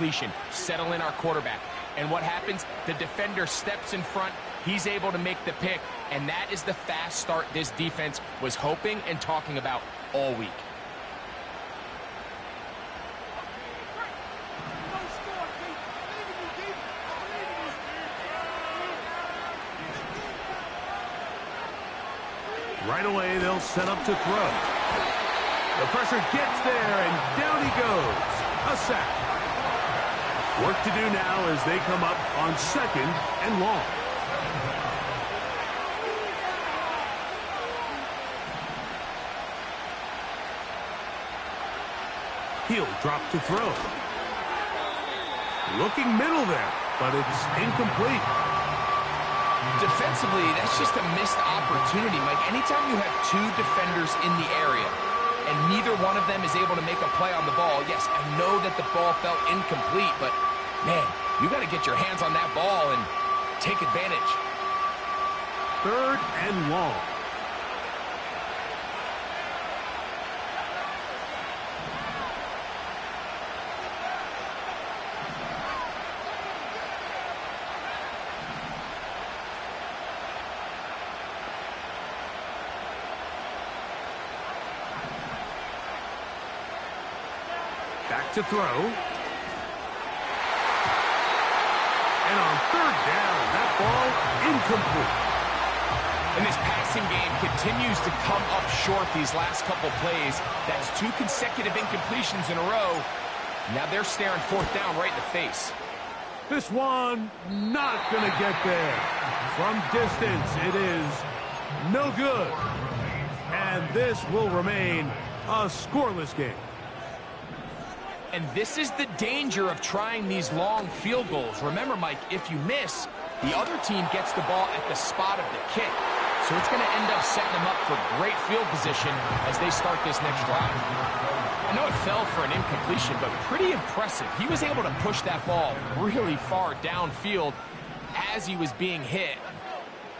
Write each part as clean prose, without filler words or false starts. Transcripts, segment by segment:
completion. Settle in our quarterback. And what happens? The defender steps in front. He's able to make the pick. And that is the fast start this defense was hoping and talking about all week. Right away, they'll set up to throw. The pressure gets there, and down he goes. A sack. Work to do now as they come up on 2nd and long. He'll drop to throw. Looking middle there, but it's incomplete. Defensively, that's just a missed opportunity, Mike. Anytime you have two defenders in the area and neither one of them is able to make a play on the ball, yes, I know that the ball felt incomplete, but, man, you got to get your hands on that ball and take advantage. 3rd and long. Back to throw. And on 3rd down, that ball incomplete. And this passing game continues to come up short these last couple plays. That's 2 consecutive incompletions in a row. Now they're staring 4th down right in the face. This one not going to get there. From distance, it is no good. And this will remain a scoreless game. And this is the danger of trying these long field goals. Remember, Mike, if you miss, the other team gets the ball at the spot of the kick. So it's going to end up setting them up for great field position as they start this next drive. I know it fell for an incompletion, but pretty impressive. He was able to push that ball really far downfield as he was being hit.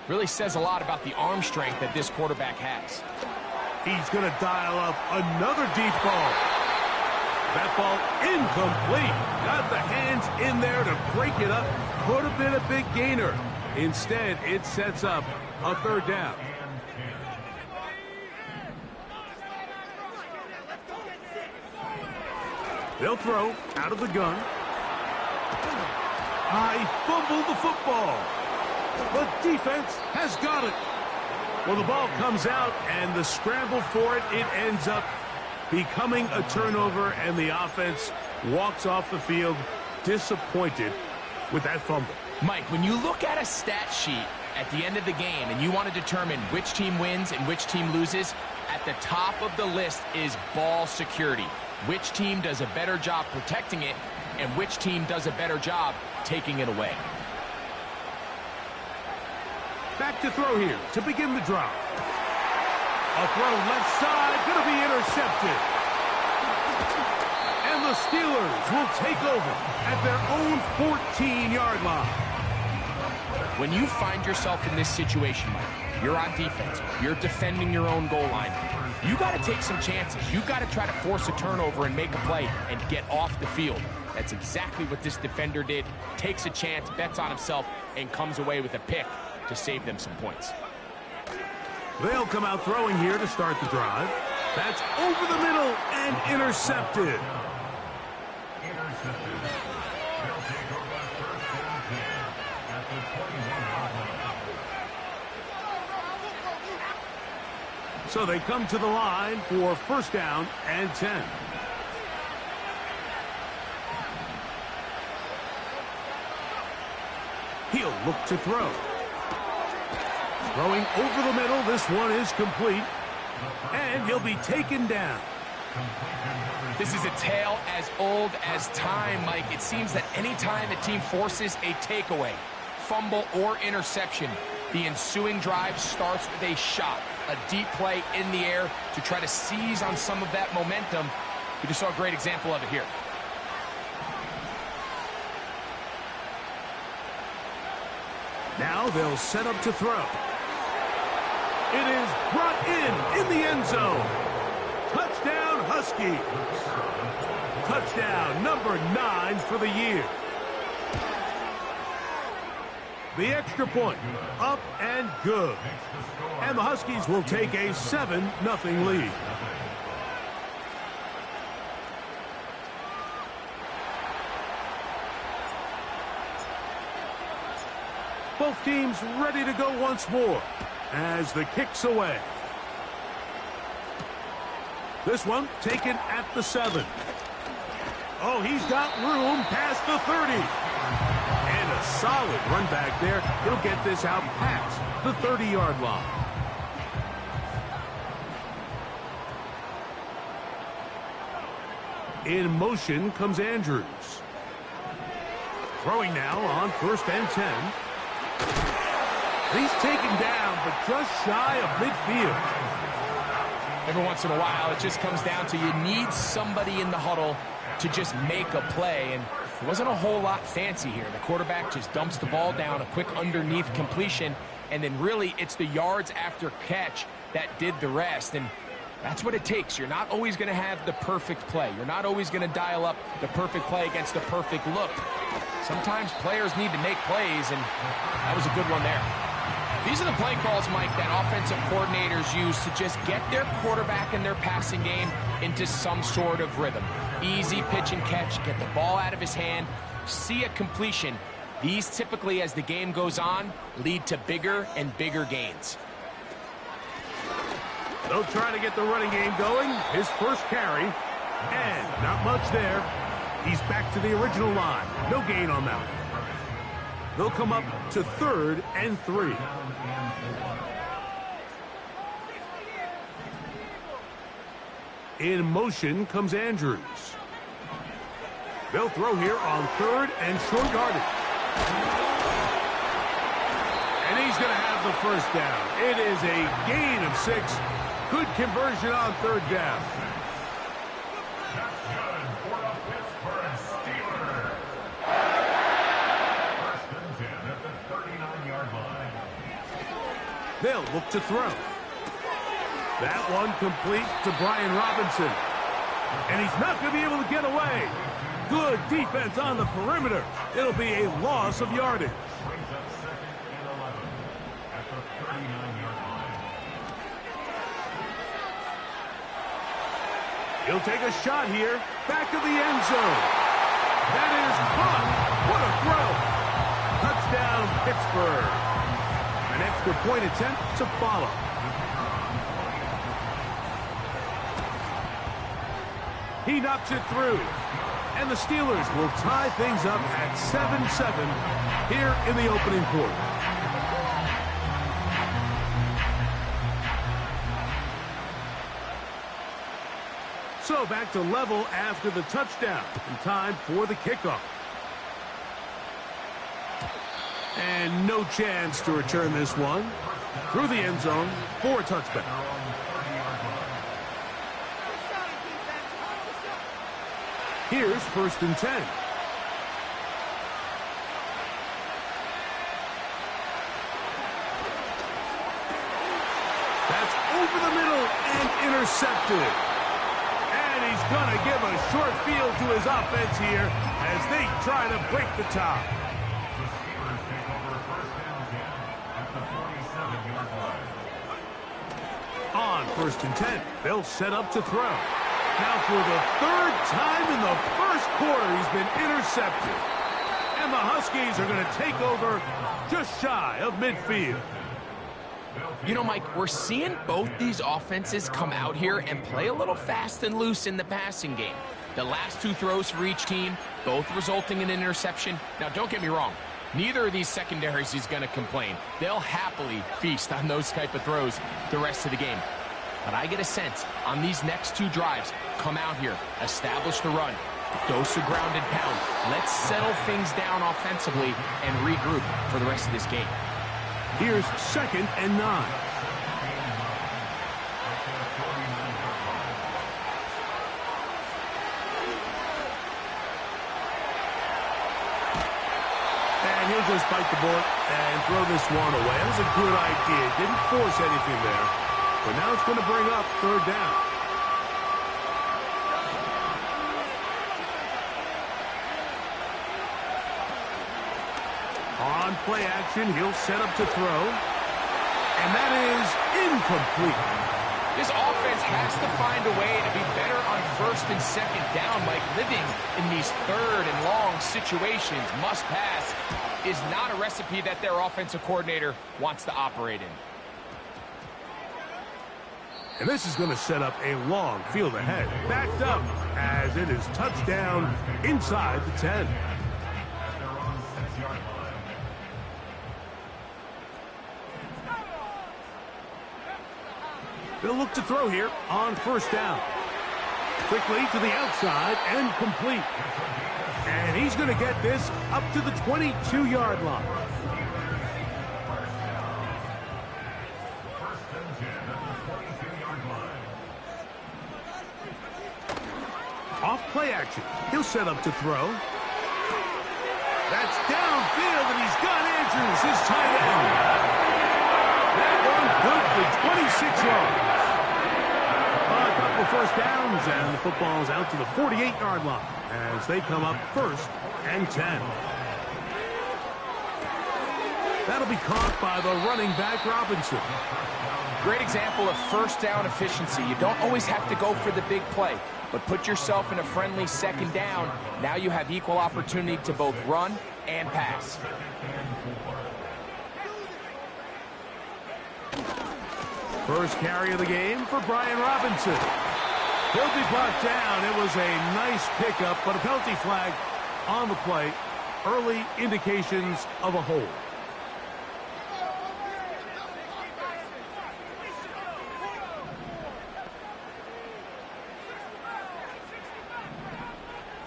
Really says a lot about the arm strength that this quarterback has. He's going to dial up another deep ball. That ball incomplete. Got the hands in there to break it up. Could have been a big gainer. Instead, it sets up a 3rd down. They'll throw out of the gun. I fumbled the football. The defense has got it. Well, the ball comes out, and the scramble for it, it ends up becoming a turnover, and the offense walks off the field disappointed with that fumble. Mike, when you look at a stat sheet at the end of the game and you want to determine which team wins and which team loses, at the top of the list is ball security. Which team does a better job protecting it and which team does a better job taking it away. Back to throw here to begin the drive. A throw left side, going to be intercepted. And the Steelers will take over at their own 14-yard line. When you find yourself in this situation, Mike, you're on defense, you're defending your own goal line, you got to take some chances. You got to try to force a turnover and make a play and get off the field. That's exactly what this defender did. Takes a chance, bets on himself, and comes away with a pick to save them some points. They'll come out throwing here to start the drive. That's over the middle and intercepted. So they come to the line for 1st down and 10. He'll look to throw. Throwing over the middle, this one is complete. And he'll be taken down. This is a tale as old as time, Mike. It seems that any time a team forces a takeaway, fumble, or interception, the ensuing drive starts with a shot, a deep play in the air to try to seize on some of that momentum. We just saw a great example of it here. Now they'll set up to throw. It is brought in the end zone. Touchdown, Huskies. Touchdown, number 9 for the year. The extra point, up and good. And the Huskies will take a 7-0 lead. Both teams ready to go once more as the kick's away. This one taken at the 7. Oh, he's got room past the 30. And a solid run back there. He'll get this out past the 30-yard line. In motion comes Andrews. Throwing now on 1st and 10. He's taken down, but just shy of midfield. Every once in a while, it just comes down to you need somebody in the huddle to just make a play, and it wasn't a whole lot fancy here. The quarterback just dumps the ball down, a quick underneath completion, and then really it's the yards after catch that did the rest, and that's what it takes. You're not always going to have the perfect play. You're not always going to dial up the perfect play against the perfect look. Sometimes players need to make plays, and that was a good one there. These are the play calls, Mike, that offensive coordinators use to just get their quarterback and their passing game into some sort of rhythm. Easy pitch and catch, get the ball out of his hand, see a completion. These typically, as the game goes on, lead to bigger and bigger gains. They'll try to get the running game going. His first carry, and not much there. He's back to the original line. No gain on that one. They'll come up to 3rd and 3. In motion comes Andrews. They'll throw here on 3rd and short yardage. And he's going to have the first down. It is a gain of 6. Good conversion on 3rd down. They'll look to throw. That one complete to Brian Robinson. And he's not going to be able to get away. Good defense on the perimeter. It'll be a loss of yardage. He'll take a shot here. Back of the end zone. That is caught. What a throw. Touchdown, Pittsburgh. An extra point attempt to follow. He knocks it through. And the Steelers will tie things up at 7-7 here in the opening quarter. So back to level after the touchdown. In time for the kickoff. And no chance to return this one. Through the end zone for a touchback. Here's 1st and 10. That's over the middle and intercepted. And he's going to give a short field to his offense here as they try to break the tie. On 1st and 10, they'll set up to throw. Now for the 3rd time in the first quarter, he's been intercepted. And the Huskies are going to take over just shy of midfield. You know, Mike, we're seeing both these offenses come out here and play a little fast and loose in the passing game. The last 2 throws for each team, both resulting in an interception. Now, don't get me wrong. Neither of these secondaries is going to complain. They'll happily feast on those type of throws the rest of the game. But I get a sense on these next 2 drives, come out here, establish the run, dose of ground and pound. Let's settle things down offensively and regroup for the rest of this game. Here's 2nd and 9. He'll just bite the bullet and throw this one away. That was a good idea. Didn't force anything there. But now it's going to bring up 3rd down. On play action, he'll set up to throw. And that is incomplete. This offense has to find a way to be better on first and second down, Mike. Living in these third and long situations, must pass, is not a recipe that their offensive coordinator wants to operate in. And this is going to set up a long field ahead. Backed up as it is touchdown inside the 10. They'll look to throw here on first down. Quickly to the outside and complete. And he's going to get this up to the 22-yard line. Off play action. He'll set up to throw. That's downfield, and he's got Andrews, his tight end. That one good for 26 yards. A couple first downs, and the football's out to the 48-yard line as they come up first and 10. That'll be caught by the running back, Robinson. Great example of first down efficiency. You don't always have to go for the big play, but put yourself in a friendly second down. Now you have equal opportunity to both run and pass. First carry of the game for Brian Robinson. He'll be brought down. It was a nice pickup, but a penalty flag on the play. Early indications of a hold.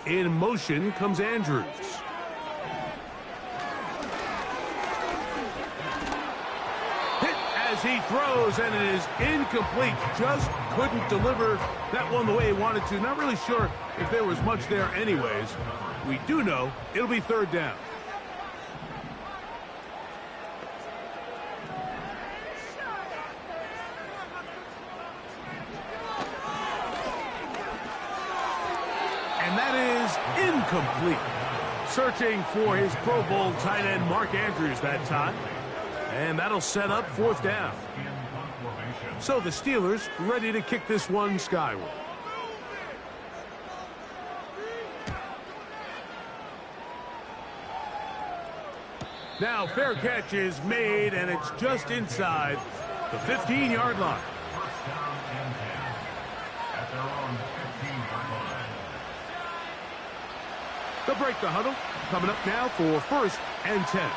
In motion comes Andrews. Hit as he throws, and it is incomplete. Just couldn't deliver that one the way he wanted to. Not really sure if there was much there anyways. We do know it'll be third down. And that is incomplete. Searching for his Pro Bowl tight end, Mark Andrews, that time. And that'll set up fourth down. So the Steelers ready to kick this one skyward. Now fair catch is made, and it's just inside the 15-yard line. They'll break the huddle. Coming up now for first and 10.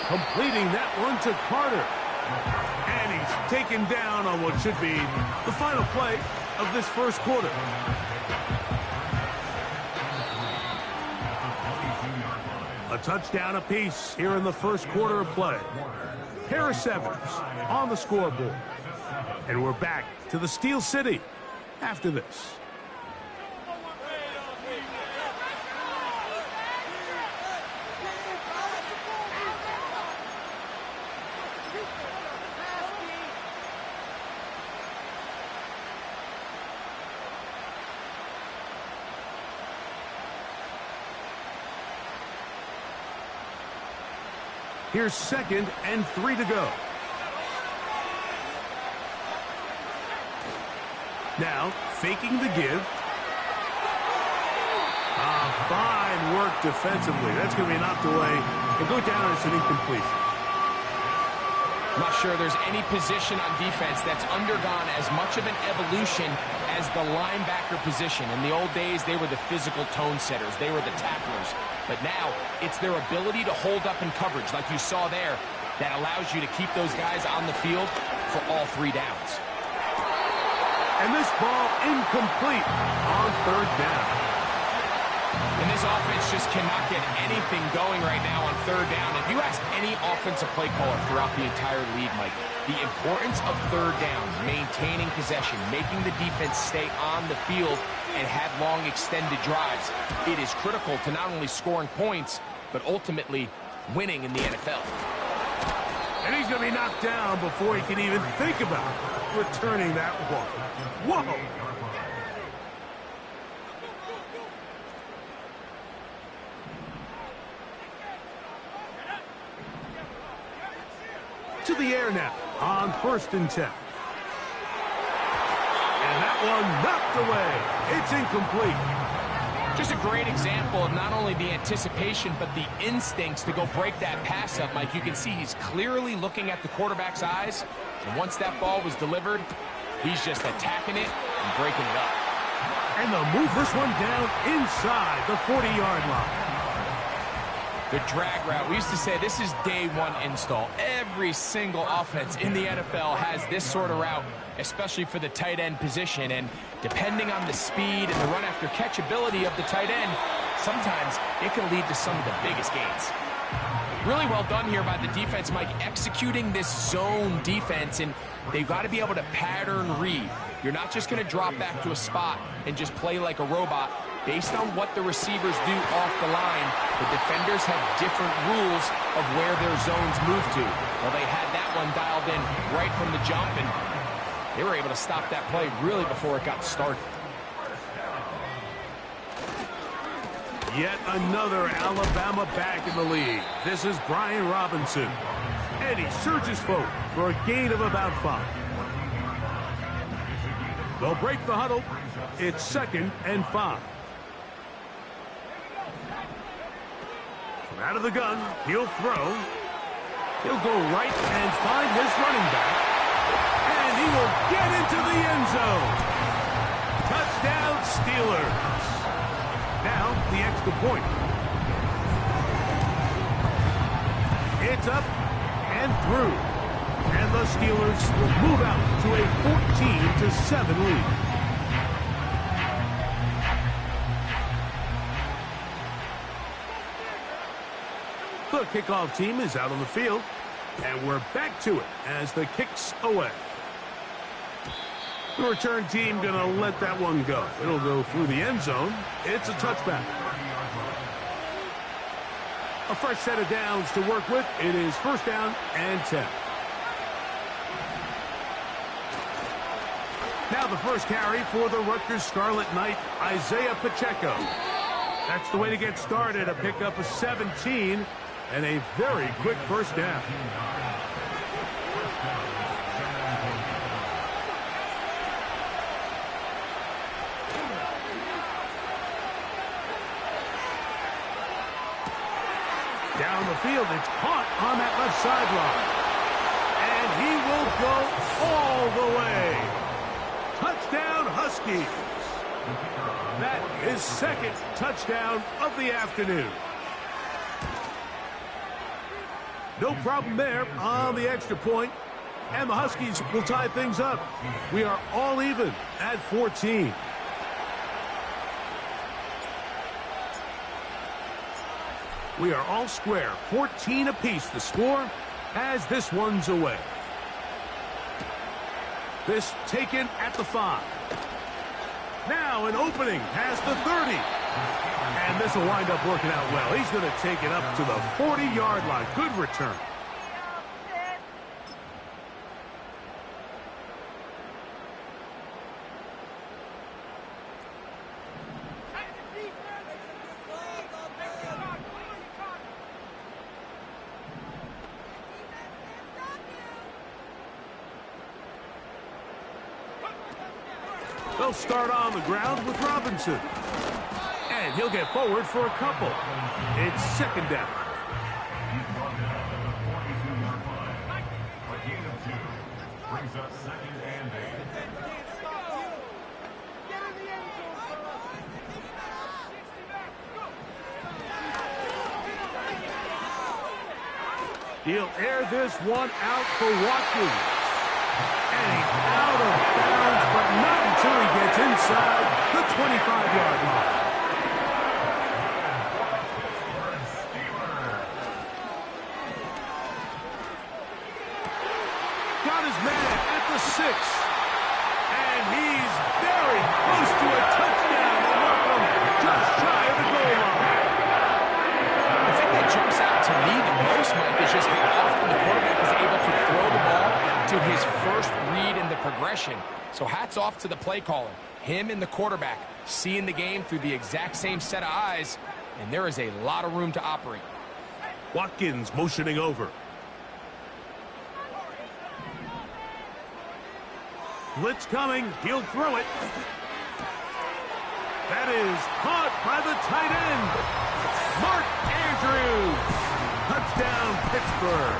Completing that one to Carter. And he's taken down on what should be the final play of this first quarter. A touchdown apiece here in the first quarter of play. Pair of sevens on the scoreboard. And we're back to the Steel City after this. Here's 2nd and 3 to go. Now, faking the give. Fine work defensively. That's going to be knocked away and go down as an incompletion. I'm not sure there's any position on defense that's undergone as much of an evolution as the linebacker position. In the old days, they were the physical tone setters. They were the tacklers. But now, it's their ability to hold up in coverage, like you saw there, that allows you to keep those guys on the field for all 3 downs. And this ball incomplete on third down. And this offense just cannot get anything going right now on third down. If you ask any offensive play caller throughout the entire league, Mike, the importance of third down, maintaining possession, making the defense stay on the field and have long extended drives, it is critical to not only scoring points, but ultimately winning in the NFL. And he's going to be knocked down before he can even think about returning that one. Whoa! the air now on 1st and 10. And that one knocked away. It's incomplete. Just a great example of not only the anticipation, but the instincts to go break that pass up, Mike. You can see he's clearly looking at the quarterback's eyes. And once that ball was delivered, he's just attacking it and breaking it up. And they'll move this one down inside the 40-yard line. The drag route. We used to say this is day one install. Every single offense in the NFL has this sort of route, especially for the tight end position. And depending on the speed and the run after catch ability of the tight end, sometimes it can lead to some of the biggest gains. Really well done here by the defense, Mike, executing this zone defense, and they've got to be able to pattern read. You're not just going to drop back to a spot and just play like a robot. Based on what the receivers do off the line, the defenders have different rules of where their zones move to. Well, they had that one dialed in right from the jump, and they were able to stop that play really before it got started. Yet another Alabama back in the lead. This is Brian Robinson. And he surges forward for a gain of about 5. They'll break the huddle. It's 2nd and 5. Out of the gun, he'll throw. He'll go right and find his running back. And he will get into the end zone. Touchdown, Steelers. Now, the extra point. It's up and through. And the Steelers will move out to a 14-7 lead. The kickoff team is out on the field, and we're back to it as the kick's away. The return team going to let that one go. It'll go through the end zone. It's a touchback. A fresh set of downs to work with. It is 1st down and 10. Now the first carry for the Rutgers Scarlet Knight, Isaiah Pacheco. That's the way to get started. A pickup of 17. And a very quick 1st down. Down the field, it's caught on that left sideline. And he will go all the way. Touchdown, Huskies. That is 2nd touchdown of the afternoon. No problem there on the extra point, and the Huskies will tie things up. We are all even at 14. We are all square, 14 apiece the score as this one's away. This taken at the 5. Now an opening past the 30. And this will wind up working out well. He's going to take it up to the 40-yard line. Good return. They'll start on the ground with Robinson. And he'll get forward for a couple. It's 2nd down. Brings up 2nd and 8. He'll air this one out for Watkins. And he's out of bounds, but not until he gets inside the 25-yard line. Got his man at the 6. And he's very close to a touchdown. They mark him just shy of the goal line. The thing that jumps out to me the most, Mike, is just how often the quarterback is able to throw the ball to his first read in the progression. So hats off to the play caller. Him and the quarterback seeing the game through the exact same set of eyes, and there is a lot of room to operate. Watkins motioning over. Blitz coming. He'll throw it. That is caught by the tight end. Mark Andrews. Touchdown, Pittsburgh.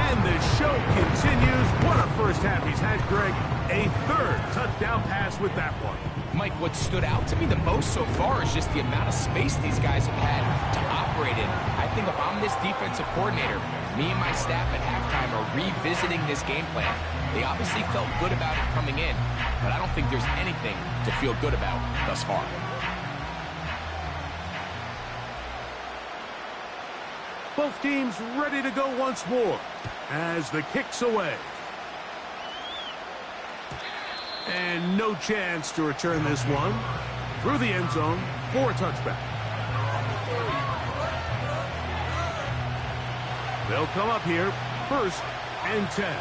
And the show continues. What a first half he's had, Greg. A third touchdown pass with that one. Mike, what stood out to me the most so far is just the amount of space these guys have had to operate in. I think if I'm this defensive coordinator, me and my staff at halftime are revisiting this game plan. They obviously felt good about it coming in, but I don't think there's anything to feel good about thus far. Both teams ready to go once more as the kick's away. And no chance to return this one through the end zone for a touchback. They'll come up here, 1st and 10.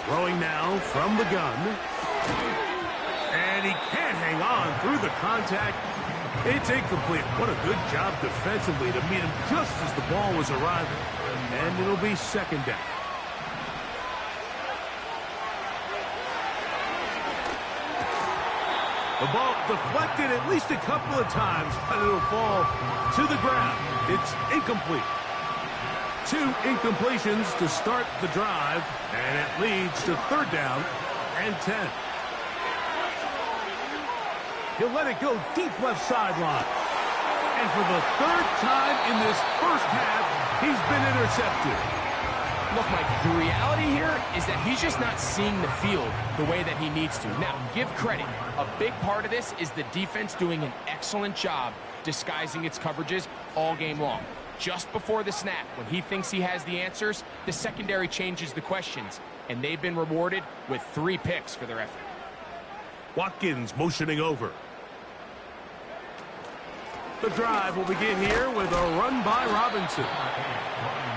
Throwing now from the gun. And he can't hang on through the contact. It's incomplete. What a good job defensively to meet him just as the ball was arriving. And it'll be 2nd down. The ball deflected at least a couple of times, but it'll fall to the ground. It's incomplete. 2 incompletions to start the drive, and it leads to 3rd down and 10. He'll let it go deep left sideline. And for the 3rd time in this first half, he's been intercepted. Look, Mike, the reality here is that he's just not seeing the field the way that he needs to. Now, give credit. A big part of this is the defense doing an excellent job disguising its coverages all game long. Just before the snap, when he thinks he has the answers, the secondary changes the questions, and they've been rewarded with 3 picks for their effort. Watkins motioning over. The drive will begin here with a run by Robinson.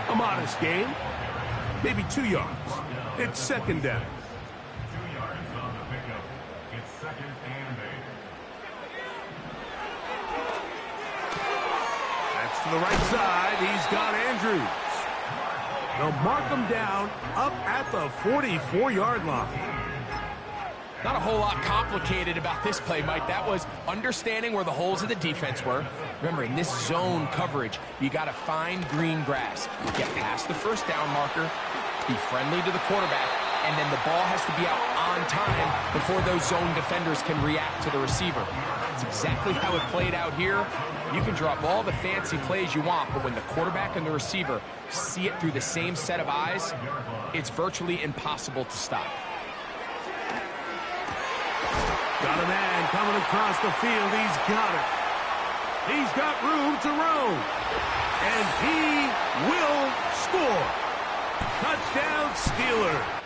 A modest gain, maybe 2 yards. It's 2nd down. 2 yards on the pickup. It's 2nd and 8. That's to the right side. He's got Andrews. They'll mark him down up at the 44-yard line. Not a whole lot complicated about this play, Mike. That was understanding where the holes of the defense were. Remember, in this zone coverage, you got to find green grass. Get past the 1st down marker, be friendly to the quarterback, and then the ball has to be out on time before those zone defenders can react to the receiver. That's exactly how it played out here. You can drop all the fancy plays you want, but when the quarterback and the receiver see it through the same set of eyes, it's virtually impossible to stop. Got a man coming across the field. He's got it. He's got room to roam. And he will score. Touchdown, Steelers.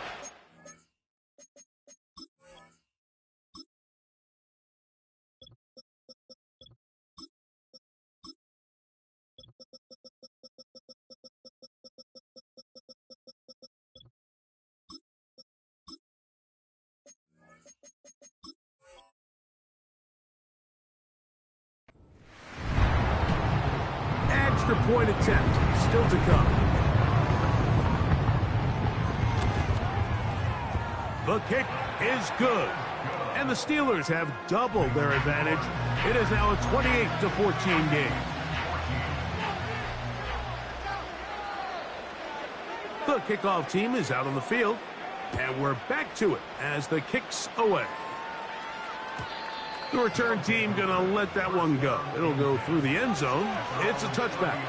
Extra point attempt still to come. The kick is good. And the Steelers have doubled their advantage. It is now a 28-14 game. The kickoff team is out on the field. And we're back to it as the kick's away. The return team going to let that one go. It'll go through the end zone. It's a touchback.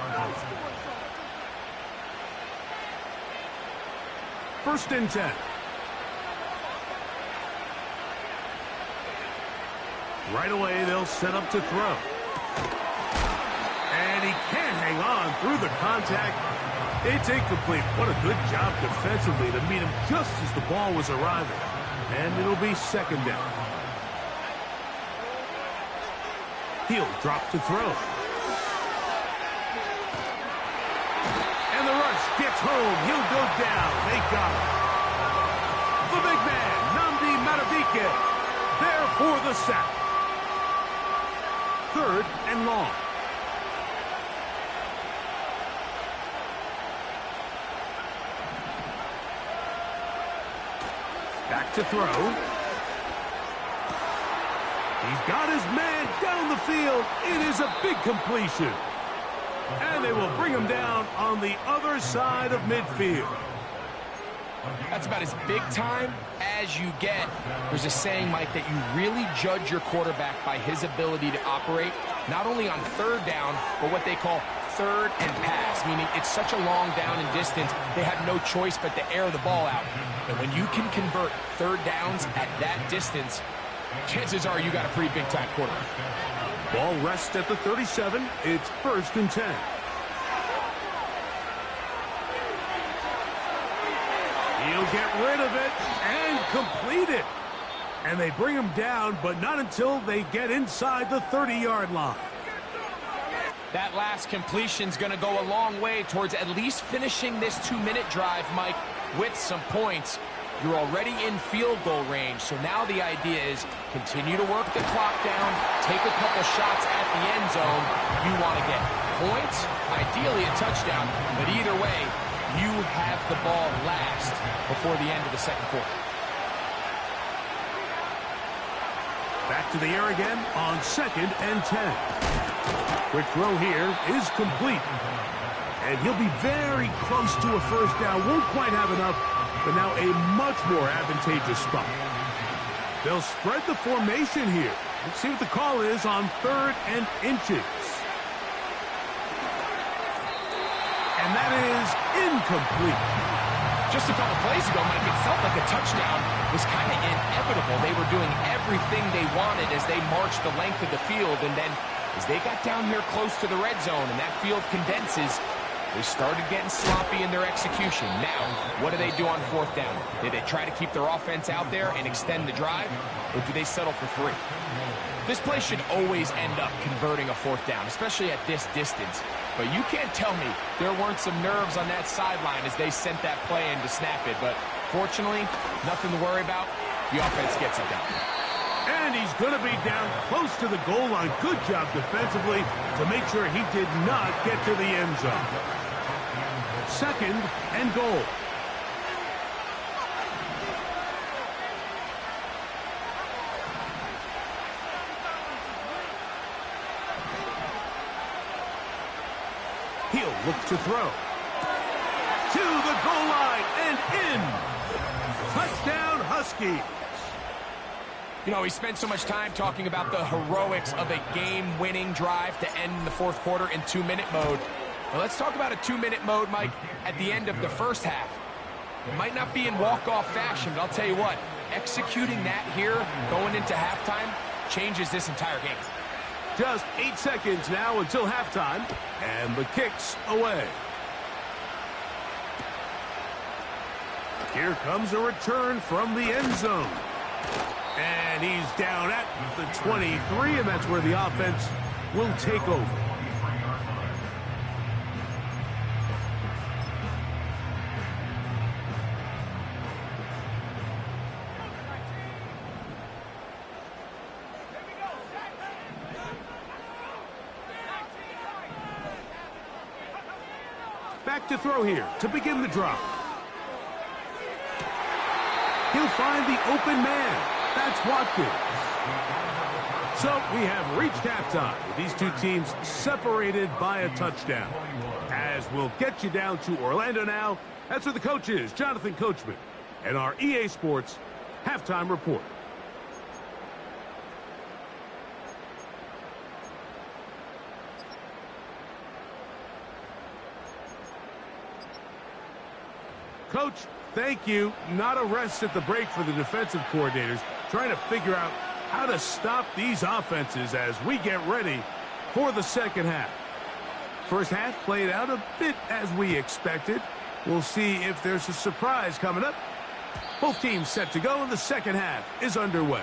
1st and 10. Right away, they'll set up to throw. And he can't hang on through the contact. It's incomplete. What a good job defensively to meet him just as the ball was arriving. And it'll be 2nd down. He'll drop to throw. And the rush gets home. He'll go down. They got him. The big man, Nnamdi Madubuike, there for the sack. 3rd and long. Back to throw. He's got his man down the field. It is a big completion. And they will bring him down on the other side of midfield. That's about as big time as you get. There's a saying, Mike, that you really judge your quarterback by his ability to operate, not only on 3rd down, but what they call 3rd and pass, meaning it's such a long down and distance, they have no choice but to air the ball out. And when you can convert 3rd downs at that distance, chances are you got a pretty big-time quarterback. Ball rests at the 37. It's 1st and 10. He'll get rid of it and complete it. And they bring him down, but not until they get inside the 30-yard line. That last completion's going to go a long way towards at least finishing this 2-minute drive, Mike, with some points. You're already in field goal range, so now the idea is continue to work the clock down, take a couple shots at the end zone. You want to get points, ideally a touchdown, but either way, you have the ball last before the end of the 2nd quarter. Back to the air again on 2nd and 10. Quick throw here is complete. And he'll be very close to a 1st down. Won't quite have enough, but now a much more advantageous spot. They'll spread the formation here. Let's see what the call is on 3rd and inches. And that is incomplete. Just a couple plays ago, Mike, it felt like a touchdown was kind of inevitable. They were doing everything they wanted as they marched the length of the field, and then as they got down here close to the red zone and that field condenses, they started getting sloppy in their execution. Now, what do they do on 4th down? Do they try to keep their offense out there and extend the drive, or do they settle for 3? This play should always end up converting a 4th down, especially at this distance. But you can't tell me there weren't some nerves on that sideline as they sent that play in to snap it. But fortunately, nothing to worry about. The offense gets it done. And he's going to be down close to the goal line. Good job defensively to make sure he did not get to the end zone. 2nd and goal. He'll look to throw. To the goal line and in. Touchdown, Huskies. You know, we spent so much time talking about the heroics of a game-winning drive to end the 4th quarter in 2-minute mode. Well, let's talk about a 2-minute mode, Mike, at the end of the 1st half. It might not be in walk-off fashion, but I'll tell you what, executing that here, going into halftime, changes this entire game. Just 8 seconds now until halftime, and the kick's away. Here comes a return from the end zone. And he's down at the 23, and that's where the offense will take over. Back to throw here to begin the drive. He'll find the open man. That's Watkins. So we have reached halftime with these two teams separated by a touchdown. As we'll get you down to Orlando now, that's where the coach is, Jonathan Coachman, and our EA Sports halftime report. Coach, thank you. Not a rest at the break for the defensive coordinators, trying to figure out how to stop these offenses as we get ready for the 2nd half. First half played out a bit as we expected. We'll see if there's a surprise coming up. Both teams set to go, and the 2nd half is underway.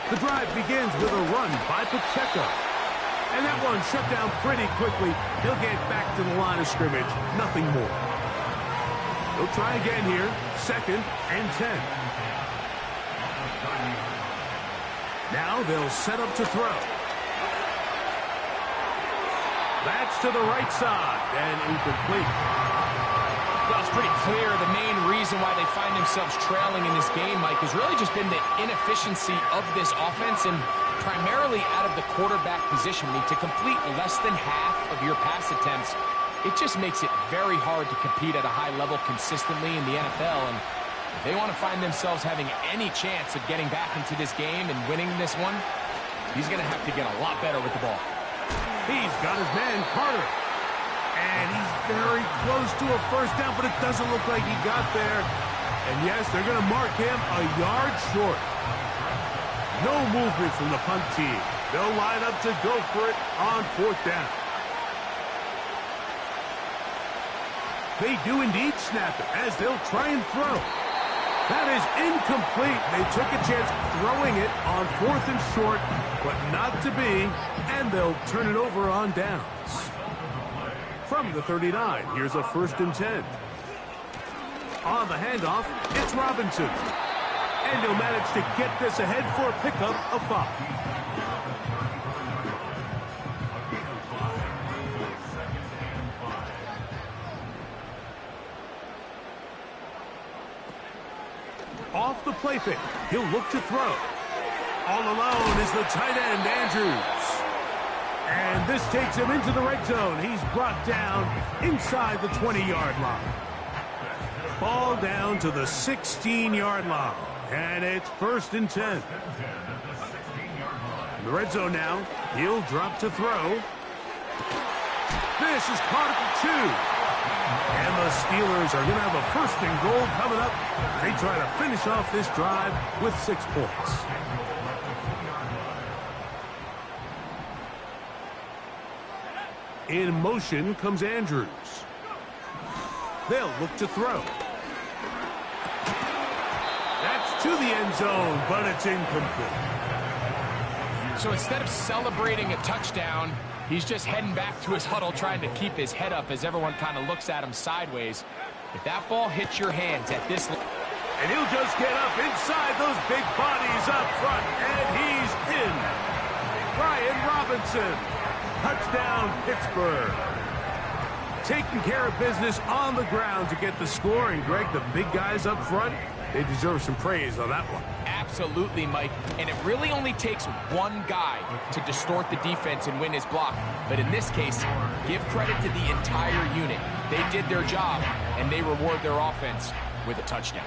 The drive begins with a run by Pacheco. And that one shut down pretty quickly. He'll get back to the line of scrimmage. Nothing more. They'll try again here. 2nd and 10. Now they'll set up to throw. That's to the right side and incomplete. Well, it's pretty clear the main reason why they find themselves trailing in this game, Mike, has really just been the inefficiency of this offense and primarily out of the quarterback position. I mean, to complete less than half of your pass attempts, it just makes it very hard to compete at a high level consistently in the NFL. And if they want to find themselves having any chance of getting back into this game and winning this one, he's going to have to get a lot better with the ball. He's got his man, Carter. And he's very close to a first down, but it doesn't look like he got there. And yes, they're going to mark him a yard short. No movement from the punt team. They'll line up to go for it on 4th down. They do indeed snap it as they'll try and throw. That is incomplete. They took a chance throwing it on 4th and short, but not to be, and they'll turn it over on downs. From the 39, here's a 1st and 10. On the handoff, it's Robinson. And he'll manage to get this ahead for a pickup of 5. Off the play fake, he'll look to throw. All alone is the tight end, Andrews. And this takes him into the red zone. He's brought down inside the 20-yard line. Ball down to the 16-yard line. And it's 1st and 10. In the red zone now, he'll drop to throw. This is caught at the 2. And the Steelers are going to have a 1st and goal coming up. They try to finish off this drive with 6 points. In motion comes Andrews. They'll look to throw. That's to the end zone, but it's incomplete. So instead of celebrating a touchdown, he's just heading back to his huddle trying to keep his head up as everyone kind of looks at him sideways. If that ball hits your hands at this level, and he'll just get up inside those big bodies up front, and he's in. Brian Robinson. Touchdown, Pittsburgh. Taking care of business on the ground to get the score. And, Greg, the big guys up front, they deserve some praise on that one. Absolutely, Mike. And it really only takes one guy to distort the defense and win his block. But in this case, give credit to the entire unit. They did their job, and they reward their offense with a touchdown.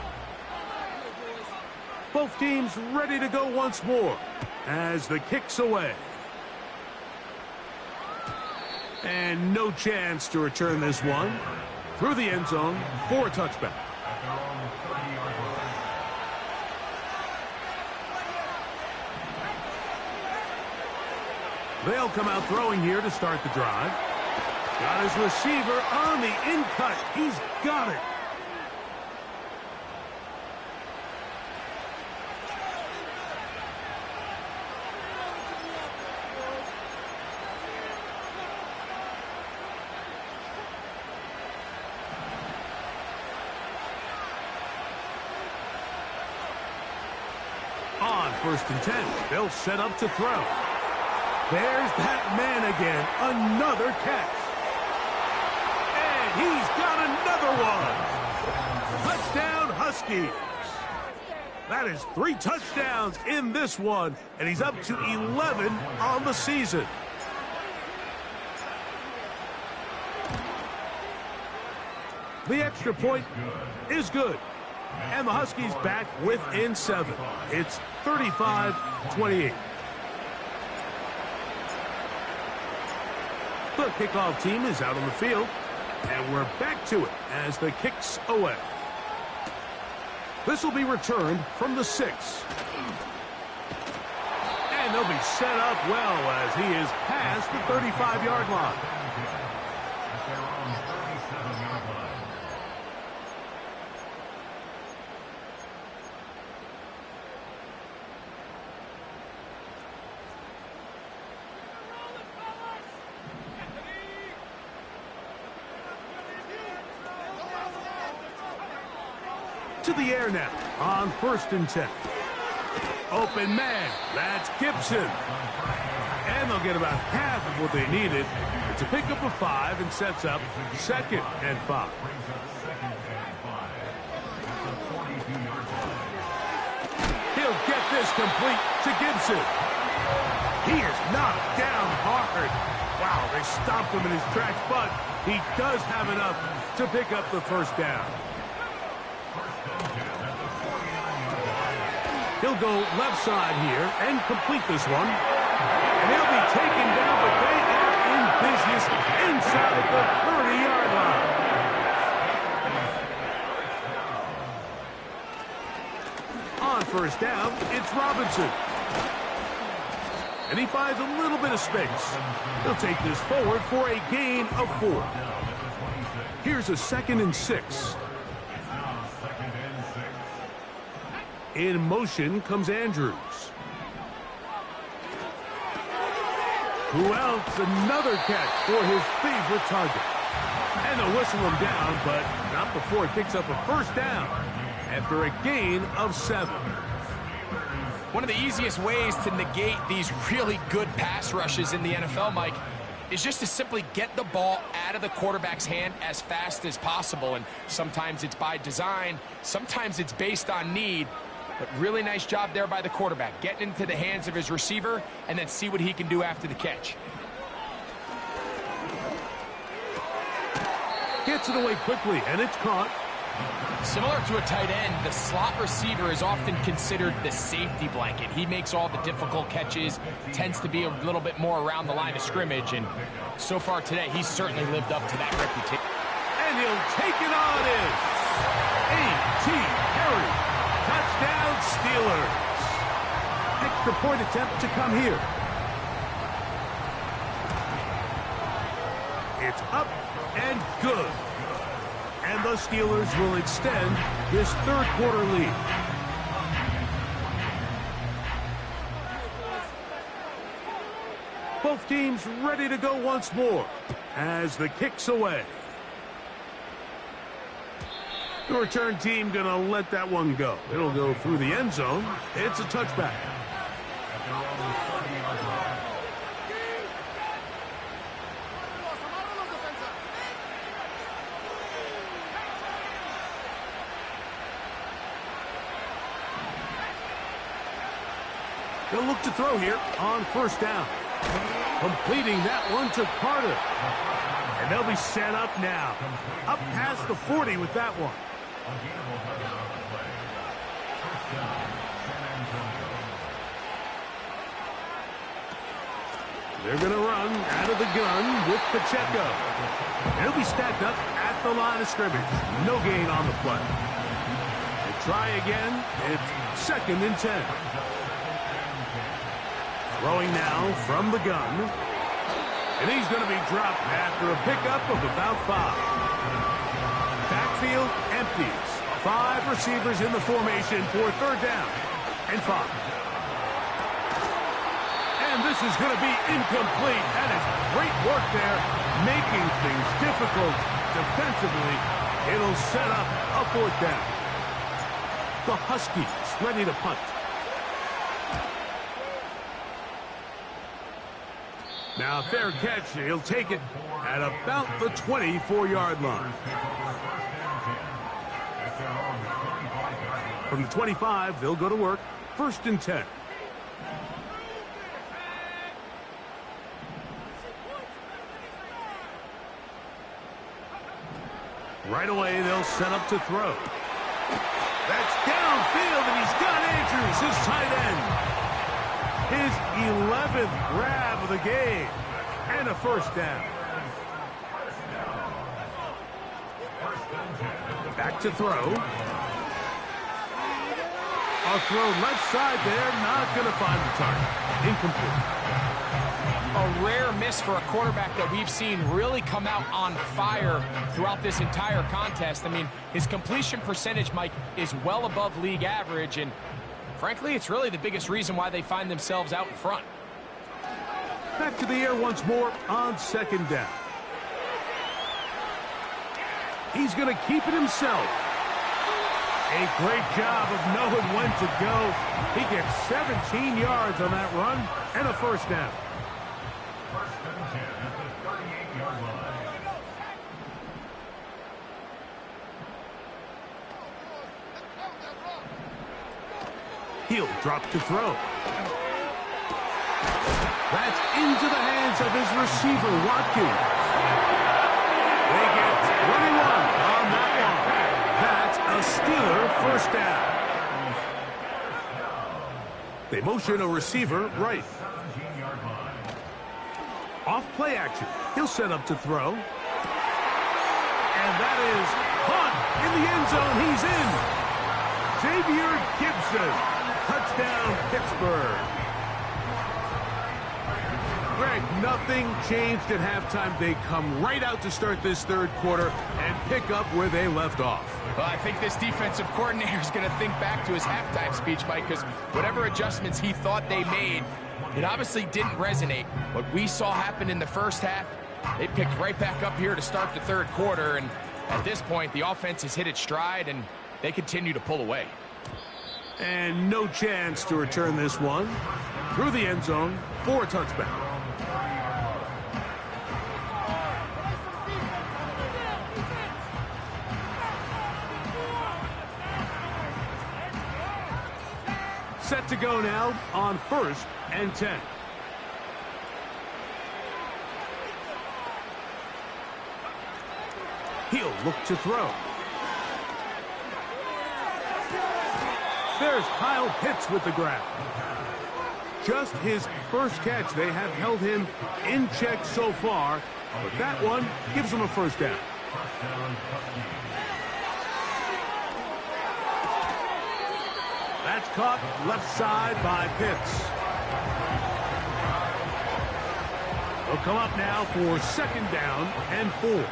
Both teams ready to go once more as the kick's away. And no chance to return this one through the end zone for a touchback. They'll come out throwing here to start the drive. Got his receiver on the in-cut. He's got it. On 1st and 10, they'll set up to throw. There's that man again, another catch. And he's got another one. Touchdown, Huskies. That is 3 touchdowns in this one, and he's up to 11 on the season. The extra point is good. And the Huskies back within 7. It's 35-28. The kickoff team is out on the field. And we're back to it as the kick's away. This will be returned from the 6. And they'll be set up well as he is past the 35-yard line. to the air now on 1st and 10. Open man, that's Gibson. And they'll get about half of what they needed. It's a pickup of 5 and sets up 2nd and 5. He'll get this complete to Gibson. He is knocked down hard. Wow, they stopped him in his tracks, but he does have enough to pick up the 1st down. He'll go left side here and complete this one. And he'll be taken down, but they are in business inside the 30-yard line. On 1st down, it's Robinson. And he finds a little bit of space. He'll take this forward for a gain of 4. Here's a 2nd and 6. In motion comes Andrews. Who else? Another catch for his favorite target. And they'll whistle him down, but not before he picks up a 1st down after a gain of 7. One of the easiest ways to negate these really good pass rushes in the NFL, Mike, is just to simply get the ball out of the quarterback's hand as fast as possible. And sometimes it's by design, sometimes it's based on need. But really nice job there by the quarterback, getting into the hands of his receiver and then see what he can do after the catch. Gets it away quickly, and it's caught. Similar to a tight end, the slot receiver is often considered the safety blanket. He makes all the difficult catches, tends to be a little bit more around the line of scrimmage, and so far today, he's certainly lived up to that reputation. And he'll take it on in. A.T. Perry. Touchdown, Steelers. Extra point attempt to come here. It's up and good. And the Steelers will extend this 3rd quarter lead. Both teams ready to go once more as the kick's away. The return team going to let that one go. It'll go through the end zone. It's a touchback. They'll look to throw here on 1st down. Completing that one to Carter. And they'll be set up now. Up past the 40 with that one. They're going to run out of the gun with Pacheco. He'll be stacked up at the line of scrimmage. No gain on the play. They try again. It's 2nd and 10. Throwing now from the gun. And he's going to be dropped after a pickup of about 5. Backfield empties. 5 receivers in the formation for 3rd down and 5. And this is going to be incomplete. That is great work there, making things difficult defensively. It'll set up a 4th down. The Huskies ready to punt. Now, fair catch. He'll take it at about the 24-yard line. From the 25, they'll go to work. 1st and 10. Right away, they'll set up to throw. That's downfield, and he's got Andrews, his tight end. His 11th grab of the game. And a 1st down. Back to throw. A throw left side there. Not going to find the target. Incomplete. A rare miss for a quarterback that we've seen really come out on fire throughout this entire contest. I mean, his completion percentage, Mike, is well above league average, and frankly, it's really the biggest reason why they find themselves out in front. Back to the air once more on 2nd down. He's going to keep it himself. A great job of knowing when to go. He gets 17 yards on that run and a first down. First and 10 at the 38-yard line. He'll drop to throw. That's into the hands of his receiver, Watkins. They get 21 on that one. That's a Steeler first down. They motion a receiver right. 17-yard line. Off play action. He'll set up to throw. And that is caught in the end zone. He's in. Xavier Gibson. Touchdown, Pittsburgh. Greg, nothing changed at halftime. They come right out to start this third quarter and pick up where they left off. Well, I think this defensive coordinator is going to think back to his halftime speech, Mike, because whatever adjustments he thought they made, it obviously didn't resonate. What we saw happen in the first half, they picked right back up here to start the third quarter, and at this point, the offense has hit its stride, and they continue to pull away. And no chance to return this one through the end zone for a touchback. Set to go now on 1st and 10. He'll look to throw. There's Kyle Pitts with the grab. Just his first catch. They have held him in check so far, but that one gives him a first down. That's caught left side by Pitts. They'll come up now for second down and 4.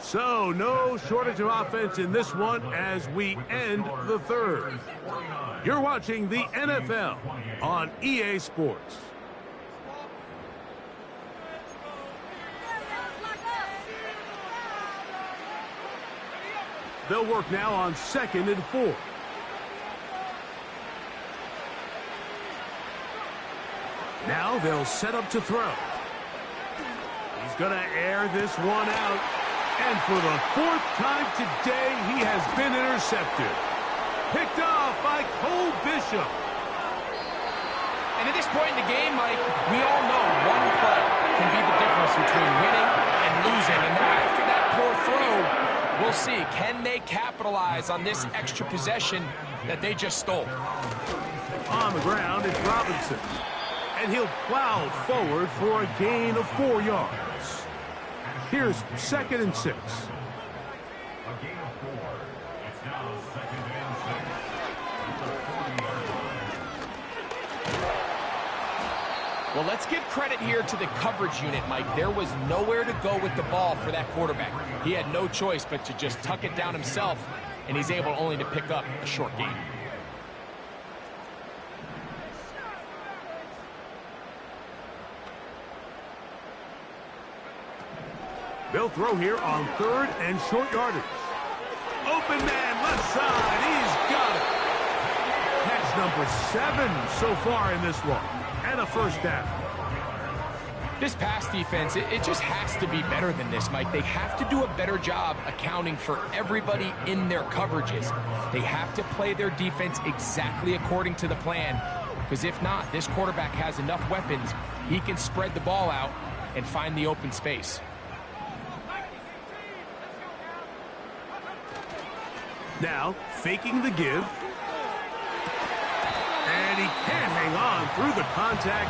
So, no shortage of offense in this one as we end the third. You're watching the NFL on EA Sports. They'll work now on 2nd and 4. Now they'll set up to throw. He's going to air this one out. And for the 4th time today, he has been intercepted. Picked off by Cole Bishop. And at this point in the game, Mike, we all know one play can be the difference between winning and losing. And now after that poor throw, we'll see. Can they capitalize on this extra possession that they just stole? On the ground, it's Robinson. And he'll plow forward for a gain of 4 yards. Here's 2nd and 6. A gain of 4. It's now 2nd and 6. At the 40-yard line. Well, let's give credit here to the coverage unit, Mike. There was nowhere to go with the ball for that quarterback. He had no choice but to just tuck it down himself, and he's able only to pick up a short gain. They'll throw here on 3rd and short yardage. Open man, left side. He's got it. Catch number 7 so far in this one. And a first down. This pass defense, it just has to be better than this, Mike. They have to do a better job accounting for everybody in their coverages. They have to play their defense exactly according to the plan, because if not, this quarterback has enough weapons. He can spread the ball out and find the open space. Now, faking the give. And he can't hang on through the contact.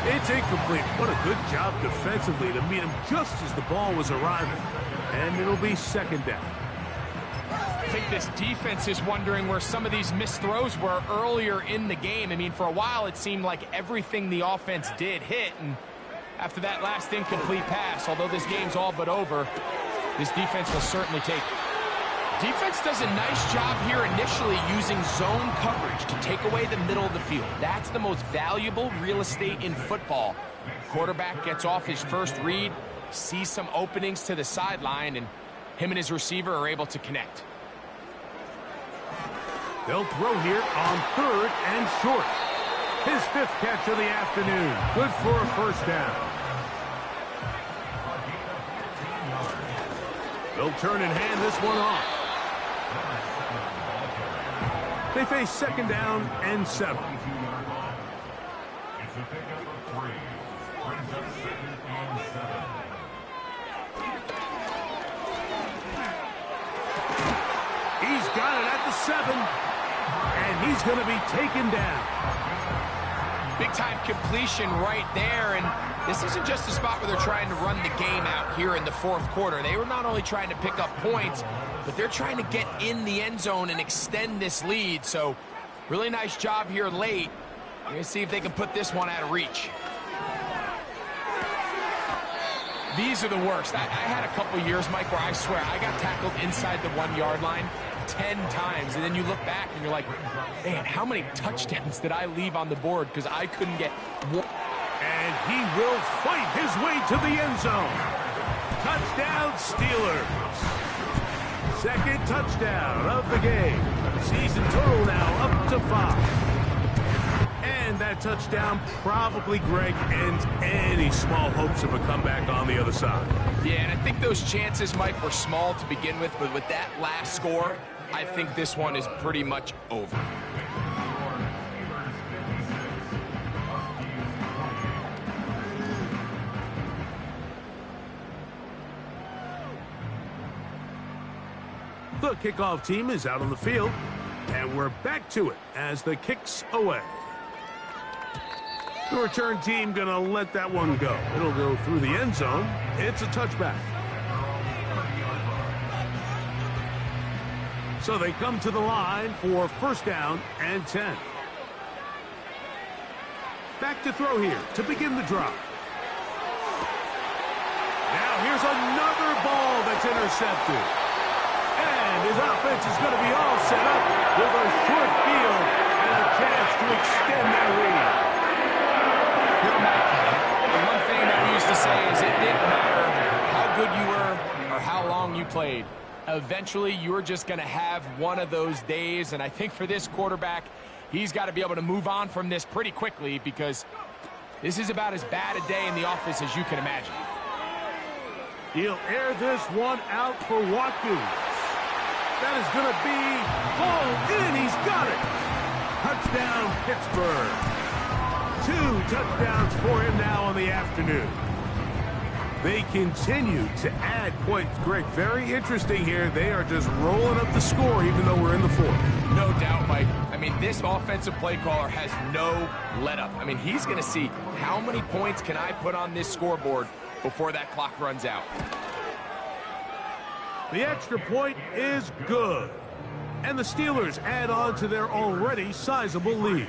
It's incomplete. What a good job defensively to meet him just as the ball was arriving. And it'll be 2nd down. I think this defense is wondering where some of these missed throws were earlier in the game. I mean, for a while, it seemed like everything the offense did hit. And after that last incomplete pass, although this game's all but over, this defense will certainly take it. Defense does a nice job here initially using zone coverage to take away the middle of the field. That's the most valuable real estate in football. Quarterback gets off his first read, sees some openings to the sideline, and him and his receiver are able to connect. They'll throw here on 3rd and short. His 5th catch of the afternoon. Good for a first down. They'll turn and hand this one off. They face 2nd down and 7. It's a pickup of 3. Brings up 2nd and 7. He's got it at the 7. And he's going to be taken down. Big-time completion right there, and this isn't just a spot where they're trying to run the game out here in the 4th quarter. They were not only trying to pick up points, but they're trying to get in the end zone and extend this lead. So, really nice job here late. We're going to see if they can put this one out of reach. These are the worst. I had a couple years, Mike, where I swear I got tackled inside the 1-yard line 10 times, and then you look back and you're like, man, how many touchdowns did I leave on the board because I couldn't get one? And he will fight his way to the end zone. Touchdown, Steelers. 2nd touchdown of the game. Season total now up to 5. And that touchdown probably, Greg, ends any small hopes of a comeback on the other side. Yeah, and I think those chances, Mike, were small to begin with, but with that last score, I think this one is pretty much over. The kickoff team is out on the field, and we're back to it as the kick's away. The return team going to let that one go. It'll go through the end zone. It's a touchback. So they come to the line for 1st down and 10. Back to throw here to begin the drive. Now here's another ball that's intercepted. And his offense is going to be all set up with a short field and a chance to extend their lead. You know, Mike, the one thing that we used to say is it didn't matter how good you were or how long you played. Eventually, you're just going to have one of those days, and I think for this quarterback, he's got to be able to move on from this pretty quickly because this is about as bad a day in the office as you can imagine. He'll air this one out for Watkins. That is going to be hauled in. He's got it. Touchdown, Pittsburgh. 2 touchdowns for him now on the afternoon. They continue to add points. Greg, very interesting here. They are just rolling up the score even though we're in the 4th. No doubt, Mike. I mean, this offensive play caller has no let up. I mean, he's going to see how many points can I put on this scoreboard before that clock runs out. The extra point is good. And the Steelers add on to their already sizable lead.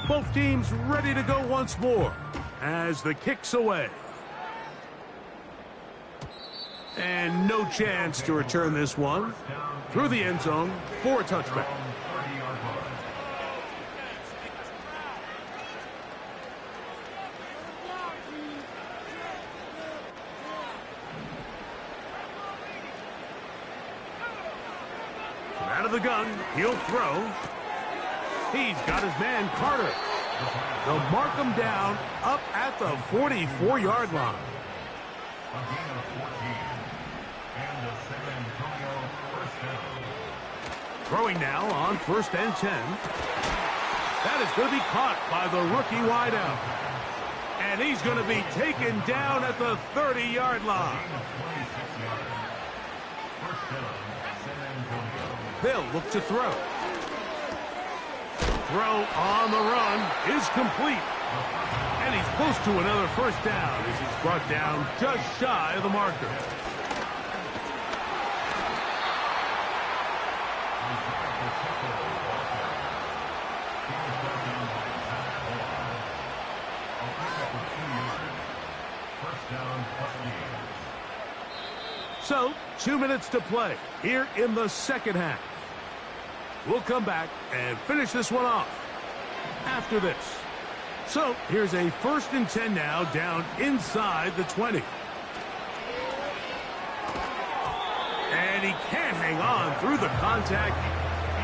Both teams ready to go once more as the kick's away. And no chance to return this one through the end zone for a touchback. From out of the gun, he'll throw. He's got his man, Carter. They'll mark him down up at the 44-yard line. Throwing now on 1st and 10. That is going to be caught by the rookie wideout. And he's going to be taken down at the 30-yard line. They'll look to throw. Throw on the run is complete. And he's close to another 1st down as he's brought down just shy of the marker. first down Buccaneers. So, 2 minutes to play here in the second half. We'll come back and finish this one off after this. So, here's a 1st and 10 now down inside the 20. And he can't hang on through the contact.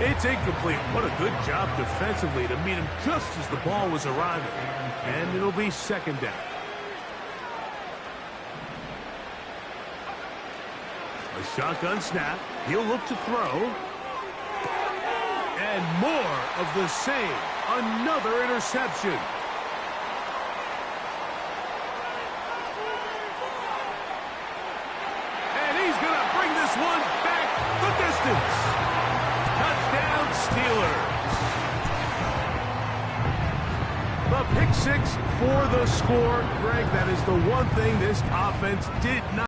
It's incomplete. What a good job defensively to meet him just as the ball was arriving. And it'll be 2nd down. A shotgun snap. He'll look to throw. And more of the same. Another interception. And he's going to bring this one back the distance. Touchdown Steelers. The pick six for the score. Greg, that is the one thing this offense did not